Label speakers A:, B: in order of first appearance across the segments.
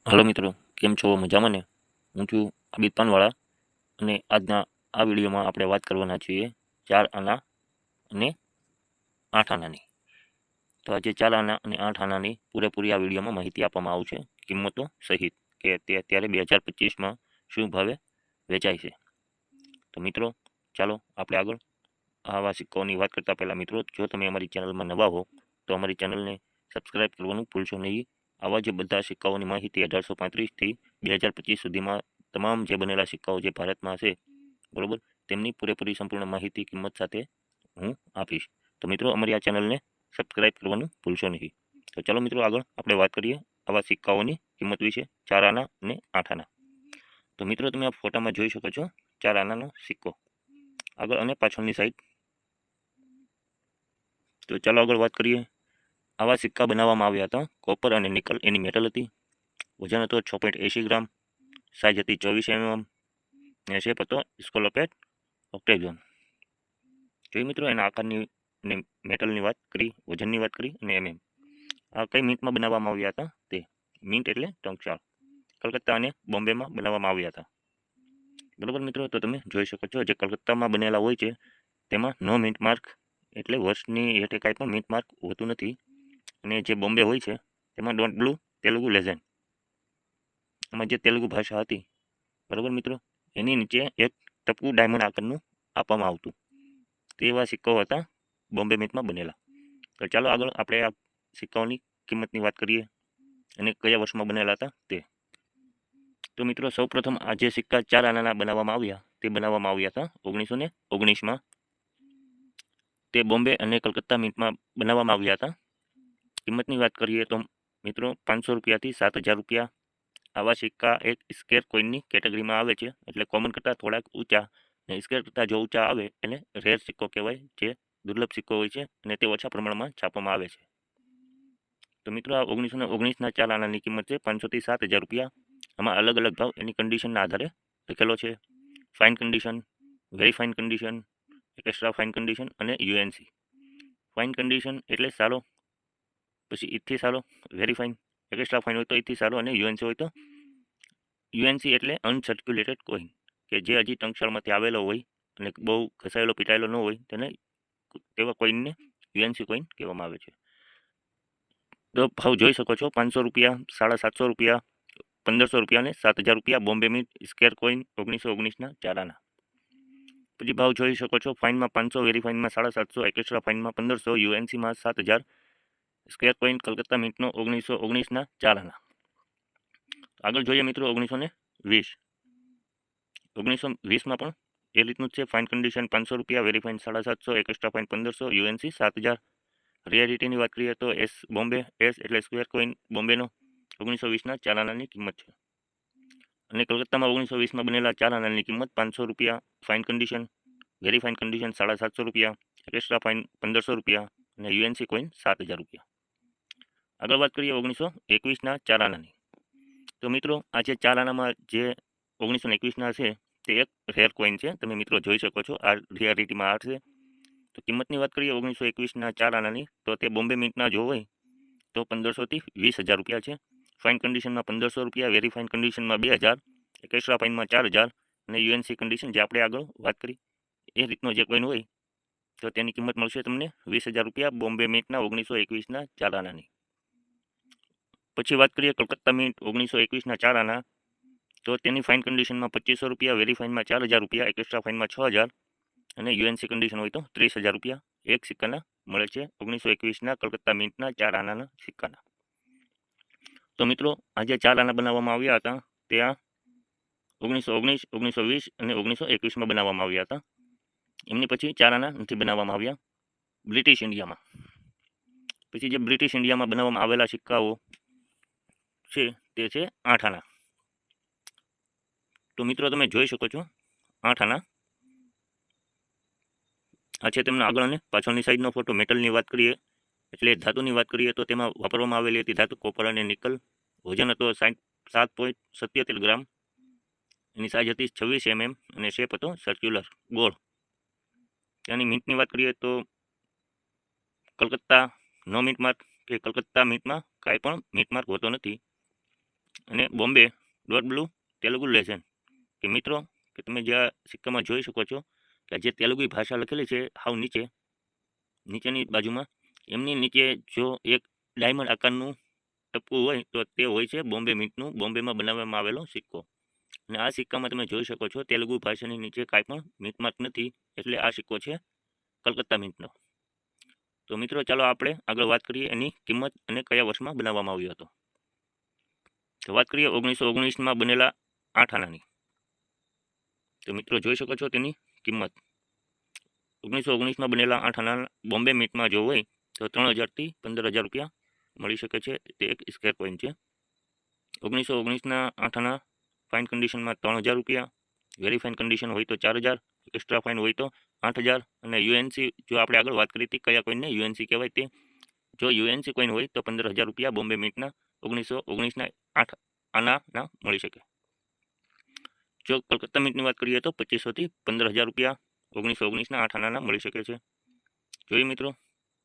A: Hello મિત્રો, કેમ છો? મજામાં ને? હું છું આબિદ પાનવાળા અને આજના આ વિડીયોમાં આપણે વાત કરવાના છીએ 4 આના અને 8 આનાની. તો આજે 4 આના અને 8 આનાની પૂરેપૂરી આ વિડીયોમાં માહિતી આપવામાં આવશે, કિંમતો સહિત, કે તે અત્યારે 2025માં શું ભાવે વેચાય છે. તો મિત્રો ચાલો આપણે આગળ આવા સિક્કાઓની વાત કરતાં પહેલાં મિત્રો, જો તમે અમારી ચેનલમાં નવા હો તો અમારી ચેનલને સબસ્ક્રાઈબ કરવાનું ભૂલશો નહીં. આવા જે બધા સિક્કાઓની માહિતી 1835થી 2025 સુધીમાં તમામ જે બનેલા સિક્કાઓ જે ભારતમાં છે, બરોબર, તેમની પૂરેપૂરી સંપૂર્ણ માહિતી કિંમત સાથે હું આપીશ. તો મિત્રો અમારી આ ચેનલને સબસ્ક્રાઈબ કરવાનું ભૂલશો નહીં. તો ચાલો મિત્રો આગળ આપણે વાત કરીએ આવા સિક્કાઓની કિંમત વિશે, 4 આના અને 8 આના. તો મિત્રો તમે આ ફોટામાં જોઈ શકો છો 4 આનાનો સિક્કો આગળ અને પાછળની સાઈડ. તો ચાલો આગળ વાત કરીએ. આવા સિક્કા બનાવવામાં આવ્યા હતા કોપર અને નિકલ એની મેટલ હતી. વજન હતો 6.80 ગ્રામ. સાઇઝ હતી 24 mm અને શેપ હતો સ્કોલોપેટ ઓક્ટેગોન. જોઈ મિત્રો એના આકારની અને મેટલની વાત કરી, વજનની વાત કરી અને આ કઈ મિન્ટમાં બનાવવામાં આવ્યા હતા તે. મિન્ટ એટલે ટંકશાળ. કલકત્તા અને બોમ્બેમાં બનાવવામાં આવ્યા હતા. બરોબર મિત્રો, તો તમે જોઈ શકો છો જે કલકત્તામાં બનેલા હોય છે તેમાં નો મિન્ટ માર્ક, એટલે વર્ષની હેઠે કાંઈ પણ મિન્ટ માર્ક હોતું નથી. અને જે બોમ્બે હોય છે તેમાં ડોન્ટ બ્લુ તેલુગુ લેઝન્ડ, એમાં જે તેલુગુ ભાષા હતી, બરાબર મિત્રો, એની નીચે એક ટપકું ડાયમંડ આકારનું આપવામાં આવતું. તેવા સિક્કાઓ હતા બોમ્બે મિન્ટમાં બનેલા. તો ચાલો આગળ આપણે આ સિક્કાઓની કિંમતની વાત કરીએ અને કયા વર્ષમાં બનેલા હતા તે. તો મિત્રો સૌપ્રથમ આ જે સિક્કા 4 આનાના બનાવવામાં આવ્યા તે બનાવવામાં આવ્યા હતા 1919માં. તે બોમ્બે અને કલકત્તા મિન્ટમાં બનાવવામાં આવ્યા હતા. કિંમતની વાત કરીએ તો મિત્રો 500 રૂપિયાથી 7,000 રૂપિયા. આવા સિક્કા એક સ્કેર કોઈનની કેટેગરીમાં આવે છે, એટલે કોમન કરતાં થોડાક ઊંચા, અને સ્કેર કરતાં જો ઊંચા આવે એને રેર સિક્કો કહેવાય, જે દુર્લભ સિક્કો હોય છે અને તે ઓછા પ્રમાણમાં છાપવામાં આવે છે. તો મિત્રો આ 1919ના 4 આનાની કિંમત છે 500થી 7,000 રૂપિયા. આમાં અલગ અલગ ભાવ એની કન્ડિશનના આધારે લખેલો છે. Fine condition, very fine condition, extra fine condition અને યુએનસી. ફાઇન કન્ડિશન એટલે સારો, પછી ઈથી સારો, વેરી ફાઇન, એક્સ્ટ્રા ફાઇન હોય તો ઈથી સારો, અને યુએનસી હોય તો યુએનસી એટલે અનસર્ક્યુલેટેડ કોઈન, કે જે હજી ટંકશાળમાંથી આવેલો હોય અને બહુ ઘસાયેલો પીટાયેલો ન હોય, તેને તેવા કોઈનને યુએનસી કોઈન કહેવામાં આવે છે. તો ભાવ જોઈ શકો છો 500 રૂપિયા, 750 રૂપિયા, 1500 રૂપિયા અને 7,000 રૂપિયા બોમ્બે મિન્ટ સ્કેર કોઈન 1919ના 4 આના. પછી ભાવ જોઈ શકો છો, ફાઇનમાં 500, વેરી ફાઇનમાં 750, એક્સ્ટ્રા ફાઇનમાં 1500, યુએનસીમાં 7,000. સ્કેર કોઈન કલકત્તા મિન્ટનો 1919ના 4 આના. આગળ જોઈએ મિત્રો 1920. 1920માં પણ એ રીતનું જ છે. ફાઇન કન્ડિશન 500 રૂપિયા, very fine 750, extra fine 1500, UNC 7,000. રિયાલિટીની વાત કરીએ તો એસ બોમ્બે, એસ એટલે સ્ક્વેર કોઈન બોમ્બેનો 1920ના 4 આનાની કિંમત છે. અને કલકત્તામાં 1920માં બનેલા 4 આનાની કિંમત 500 રૂપિયા, fine condition, very fine condition 750 રૂપિયા, એક્સ્ટ્રા ફાઇન 1500 રૂપિયા અને યુએનસી કોઈન 7,000 રૂપિયા. આગળ વાત કરીએ 1921ના 4 આનાની. તો મિત્રો આ જે 4 આનામાં જે 1921ના છે તે એક રેર કોઈન છે. તમે મિત્રો જોઈ શકો છો આ રિયાલિટીમાં આ છે. તો કિંમતની વાત કરીએ 1921ના 4 આનાની, તો તે બોમ્બે મિન્ટના જો હોય તો 1500થી 20,000 રૂપિયા છે. ફાઇન કન્ડિશનમાં 1500 રૂપિયા, વેરી ફાઇન કન્ડિશનમાં 2,000, એક્સ્ટ્રા ફાઇનમાં 4,000 અને યુએનસી કન્ડિશન જે આપણે આગળ વાત કરી એ રીતનો જે કોઈન હોય તો તેની કિંમત મળશે તમને 20,000 રૂપિયા બોમ્બે મિન્ટના 1921ના 4 આનાની. પછી વાત કરીએ કલકત્તા મિન્ટ 1921ના 4 આના, તો તેની ફાઇન કન્ડિશનમાં 2500 રૂપિયા, વેરી ફાઇનમાં 4,000 રૂપિયા, એક્સ્ટ્રા ફાઇનમાં 6,000 અને યુએનસી કન્ડિશન હોય તો 30,000 રૂપિયા એક સિક્કાના મળે છે 1921ના કલકત્તા મિન્ટના 4 આનાના સિક્કાના. તો મિત્રો આ જે 4 આના બનાવવામાં આવ્યા હતા તે આ 1919, 1920 અને 1921માં બનાવવામાં આવ્યા હતા. એમની પછી 4 આના નથી બનાવવામાં આવ્યા બ્રિટિશ ઇન્ડિયામાં. પછી જે બ્રિટિશ ઇન્ડિયામાં બનાવવામાં આવેલા સિક્કાઓ છે તે છે 8 આના. તો મિત્રો તમે જોઈ શકો છો 8 આના આ છે. તેમના આગળ અને પાછળની સાઈડનો ફોટો. મેટલની વાત કરીએ એટલે ધાતુની વાત કરીએ તો તેમાં વાપરવામાં આવેલી હતી ધાતુ કોપર અને નિકલ. વજન હતો 7.77 ગ્રામ. એની સાઇઝ હતી 26 mm અને શેપ હતો સર્ક્યુલર ગોળ. ત્યાંની મિન્ટની વાત કરીએ તો કલકત્તા નો મિન્ટ માર્ક, કે કલકત્તા મિન્ટમાં કાંઈ પણ મિન્ટ માર્ક હોતો નથી. અને Bombay dot blue Telugu legend. કે મિત્રો કે તમે જે આ સિક્કામાં જોઈ શકો છો કે જે તેલુગુ ભાષા લખેલી છે હાવ નીચેની બાજુમાં, એમની નીચે જો એક ડાયમંડ આકારનું ટપકું હોય તો તે હોય છે બોમ્બે મિન્ટનું, બોમ્બેમાં બનાવવામાં આવેલો સિક્કો. અને આ સિક્કામાં તમે જોઈ શકો છો તેલુગુ ભાષાની નીચે કાંઈ પણ મિન્ટ માર્ક નથી, એટલે આ સિક્કો છે કલકત્તા મિન્ટનો. તો મિત્રો ચાલો આપણે આગળ વાત કરીએ એની કિંમત અને કયા વર્ષમાં બનાવવામાં આવ્યો હતો. તો વાત કરીએ 1919માં બનેલા 8 આનાની. તો મિત્રો જોઈ શકો છો તેની કિંમત 1919માં બનેલા 8 આના બોમ્બે મિન્ટમાં જો હોય તો 3000 થી 15000 રૂપિયા મળી શકે છે. તે એક સ્ક્વેર કોઈન છે. 1919ના 8 આના ફાઇન કન્ડિશનમાં 3000 રૂપિયા, વેરી ફાઇન કન્ડિશન હોય તો 4000, એક્સ્ટ્રા ફાઇન હોય તો 8000. અને યુએનસી જો આપણે આગળ વાત કરી હતી કયા કોઈનને યુએનસી કહેવાય તે, જો યુએનસી કોઈન હોય તો 15000 રૂપિયા બોમ્બે મિન્ટના 1919ના 8 આનાના મળી શકે. જો કલકત્તા મિન્ટની વાત કરીએ તો 2500થી 15000 રૂપિયા 1919ના 8 આનાના મળી શકે છે. જોઈએ મિત્રો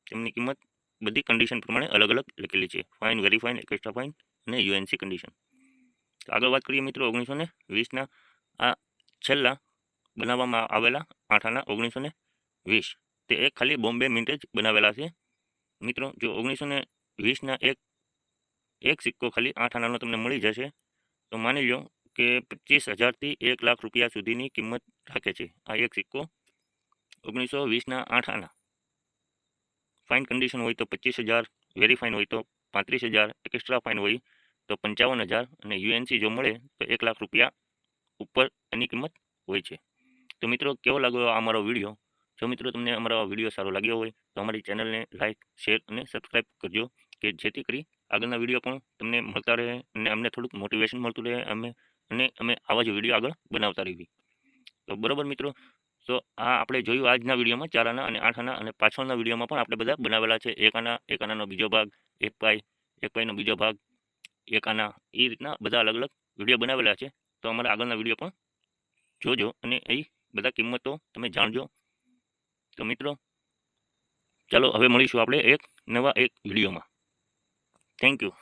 A: તેમની કિંમત બધી કન્ડિશન પ્રમાણે અલગ અલગ લખેલી છે, fine, very fine, extra fine અને યુએનસી કન્ડિશન. આગળ વાત કરીએ મિત્રો 1920ના આ છેલ્લા બનાવવામાં આવેલા 8 આના 1920, તે એક ખાલી બોમ્બે મિન્ટ જ બનાવેલા છે. મિત્રો જો 1920ના એક સિક્કો ખાલી 8 આનાનો તમને મળી જશે તો માની લો કે 25,000થી 1 લાખ રૂપિયા સુધીની કિંમત રાખે છે આ એક સિક્કો. 1920ના 8 આના ફાઇન કન્ડિશન હોય તો 25,000, વેરી ફાઇન હોય તો 35,000, એક્સ્ટ્રા ફાઇન હોય તો 55,000 અને યુએનસી જો મળે તો 1 લાખ રૂપિયા ઉપર એની કિંમત હોય છે. તો મિત્રો કેવો લાગ્યો આ અમારો વિડીયો? જો મિત્રો તમને અમારો વિડીયો સારો લાગ્યો હોય તો અમારી ચેનલને લાઇક, શેર અને સબસ્ક્રાઈબ કરજો, કે જેથી કરી આગળના વિડીયો પણ તમને મળતા રહે અને અમને થોડુંક મોટિવેશન મળતું રહે અમે આવા જ વિડીયો આગળ બનાવતા રહીએ. તો બરોબર મિત્રો, તો આ આપણે જોયું આજના વિડીયોમાં 4 આના અને 8 આના, અને પાછળના વિડીયોમાં પણ આપણે બધા બનાવેલા છે. એક આનાનો બીજો ભાગ, એક પાઈનો બીજો ભાગ, એક આના, એ રીતના બધા અલગ અલગ વિડીયો બનાવેલા છે. તો અમારા આગળના વિડીયો પણ જોજો અને એ બધા કિંમતો તમે જાણજો. તો મિત્રો ચાલો હવે મળીશું આપણે એક નવા વિડીયોમાં. Thank you.